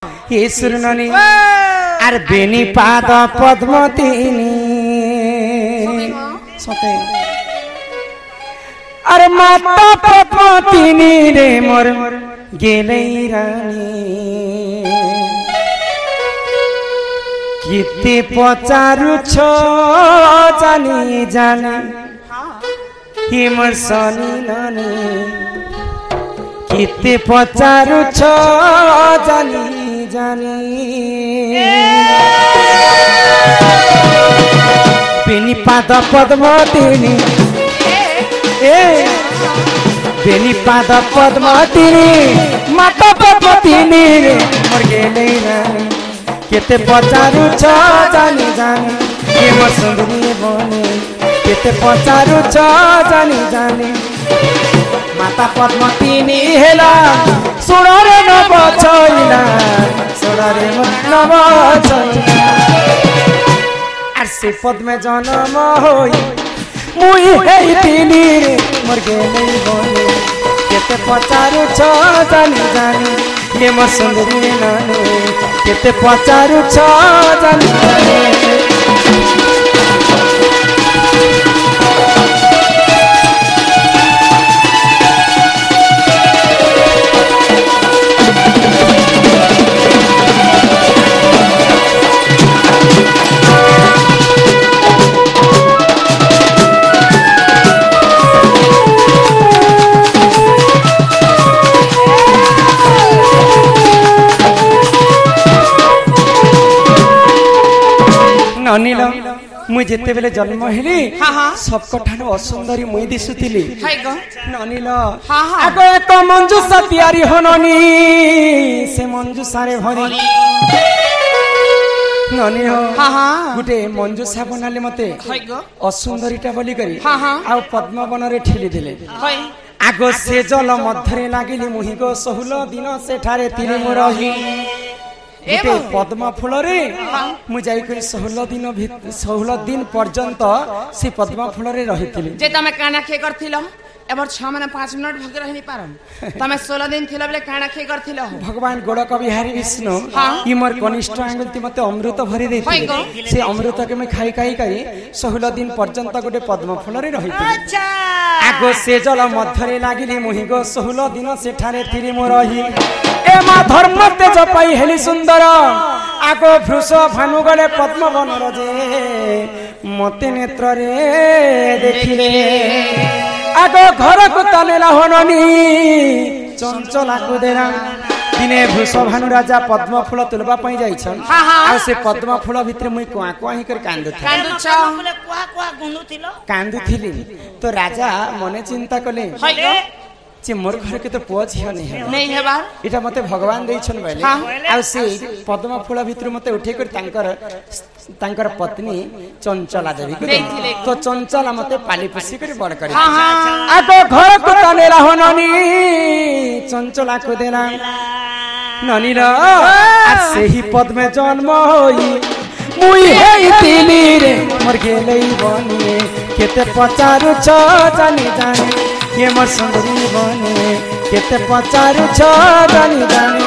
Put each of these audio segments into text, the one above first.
ये सुरननी आर बेनी पाद पद्मतीनी सते अरे माता पद्मतीनी रे मोर गेलै रानी किते पचारु छ जानी जानी हे मोर सनी नानी किते पचारु छ जानी जानी बेनी पाद पद्मतीनी बेनी पाद पद्मतीनी माता पद्मतीनी रे मोर गेलै रानी केते पचारु छ जानी जानी हे मोर सुंदरी बने केते पचारु छ जानी जानी माता पद्मतीनी हेला सुन रे नव छैला सुन रे नव छैला आर से पद्मे जन्म होई मुई हेतिनी रे मोर गेलै बने केते पचारु छ जानी जानी ये मोर सुंदरी नानी केते पचारु छ जानी जानी अनिल मुई जेते बेले जन्म हेली सबको ठानु असुंदरी मुई दिसुतिली अनिल आगो एक मंजूषा तैयारी होननी से मंजूषा रे भरी ननी हो गुटे मंजूषा बनाले मते असुंदरीटा बोली करी आ पद्मवन रे ठेली दिले आगो से जल मध्यरे लागिली मुही गो 16 दिन सेठारे तिरि मो रही गोटे पद्म फूल रे मु जाई कर 16 दिन पर्यंत से पद्म फूल रे रहितिली जे तमे काना खे करथिलो एबर 6 माने 5 मिनट भग रहनी पारम तमे 16 दिन थिला बेले काना खे करथिलो भगवान गोड़ कविहारी विष्णु ई मोर कनिष्ठ आंगुलती मते अमृत भरी देथिले से अमृत के मैं खाई खाई 16 दिन पर्यंत गोटे पद्म फूल रे रहितिली अच्छा आगो से जल मध्यरे लागिली मुही गो 16 दिन सेठारे तिरि मो रही ए मा धर्म तेज पाई हेली सुंदर आगो भृष भानु गले पद्म वन रजे मते नेत्र रे देखिले आगो घर को तलेला होननी चंचला को देना दिने भृष भानु राजा पद्म फूल तुलबा पई जाइछन आ से पद्म फूल भितर मुई कुआ कुआ ही कर कांदु फूल कुआ कुआ गुनुथिलो कांदुथिली तो राजा मने चिंता कले जे मोर घर के तो पुआ झियो नहीं हेबा इटा मते भगवान दैछन बले आ से पद्म फूल भितर मते उठे कर तांकर पत्नी चंचला देवी को तो चंचला मते पाली पोसी कर बड़ करी आगो घर को तनेला होननी चंचला को देना ननी र आ सेही पद्मे जन्म होई मुई हेतिली रे मोर गेलै बनी केते पचारु छ जानी जानी ये मोर सुंदरी बने केते पचारु छ जानी जानी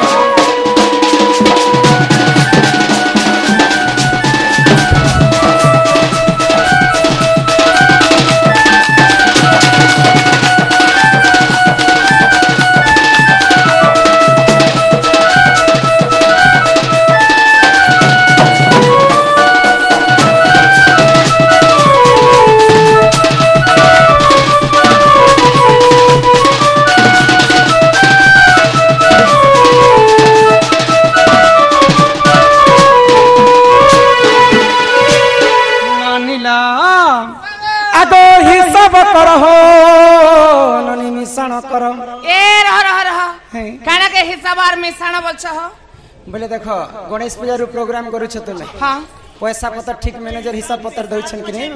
करहो ननी मिसाण करो ए रह काना के हिसाबार मिसाण बोलछ हो बोले देखो गणेश पूजा रो प्रोग्राम करू छ तुमे हां पैसा पत्र ठीक मैनेजर हिसाब पत्र दउ छन कि नहीं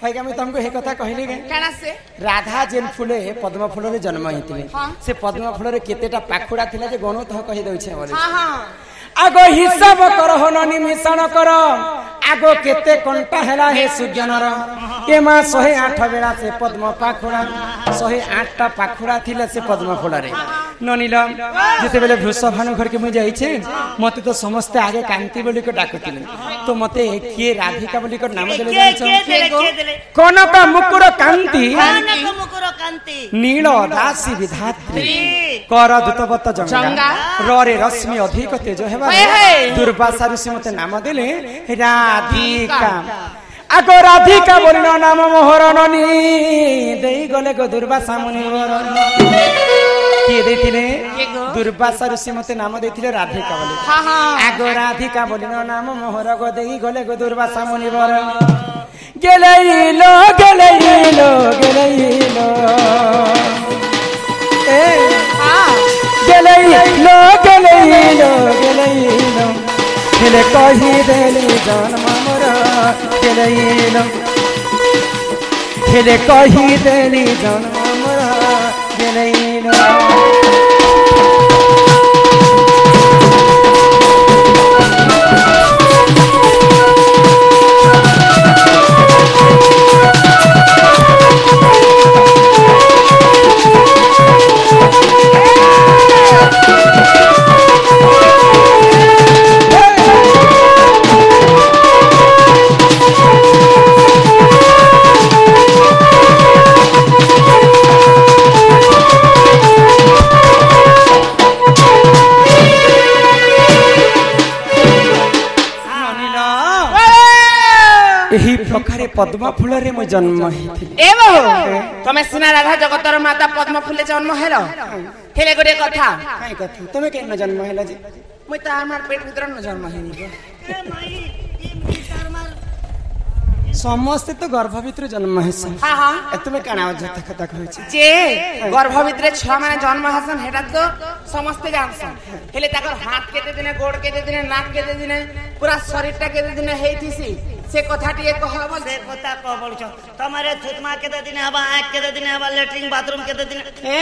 भाई मैं तुमको हे कथा कहली गे काना से राधा जेन फूले पद्म फूल रे जन्म हितिले से पद्म फूल रे केतेटा पाखुडा थिला जे गणो तो कहि दउ छ बोले हां हां आगो हिसाब करहो ननी मिसाण करो आगो केते कंटा हेला हे सुजनर ए मा 108 बेला से पद्म पाखुड़ा 108टा पाखुड़ा थिले से पद्म फुला रे ननिल जते बेले वृषभानु घर के मु जाई छे मते तो समस्त आगे कांति बोली को डाकुतिले तो मते के राधिका बोली को नाम देले कनक मुकुर कांति नील दासी विधात्री कर दूतवत जंगा रे रश्मि अधिक तेज हेबा दुर्वासा ऋषि मते नाम देले राधिका आगो राधिका बोलिन नाम मोहर ननी देई गले गो दुर्वासा मुनि किए देथिले दुर्वासा ऋषि मते नाम देथिले राधिका बोली आगो राधिका बोलिन नाम मोहर गो देई गले गो दुर्वासा मुनि वर गेलैलो गेलैलो गेलैलो ए गेलैलो गेलैलो गेलैलो खेले कही देली जन्म मोर गेलैलो खेले कही देली जन्म मोर गेलैलो एही प्रकारे पद्म फूल रे मो जन्म हेथिले ए बहु तमे सिना राधा जगतर माता पद्म फूले जन्म हेलो हेले गोटे कथा काई कथा तमे के न जन्म हेला जे मुई त हमर पेट भीतर न जन्म हेनी समस्त तो गर्भ भीतर जन्म हेस हां हां एतमे काना जत कथा कहै छी जे गर्भ भीतर छुआ माने जन्म हसन हेटा तो समस्त जानसन हेले ताकर हाथ केते दिने गोड़ केते दिने नाक केते दिने पूरा शरीरटा केते दिने हेइथिसी से कथाटी एक कहबो से कथा कहबो छ तमारे थुतमा केते दिने हबा आंख केते दिने हबा लेटरिन बाथरूम केते दिने ए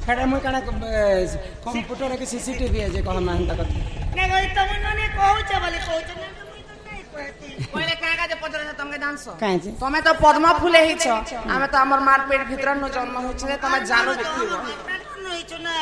खडा म काना कंप्यूटर के सीसीटीवी है जे कह मान तक ने गई तुम ने कहू छ बोली कहू छ पहिले काका जे पचरे तमके जानसो काहे जे तमे तो पद्म फूले हिछ आमे तो हमर मार पेट भीतर न जन्म होइछले तमे जानो देखिबो नहीं छ ना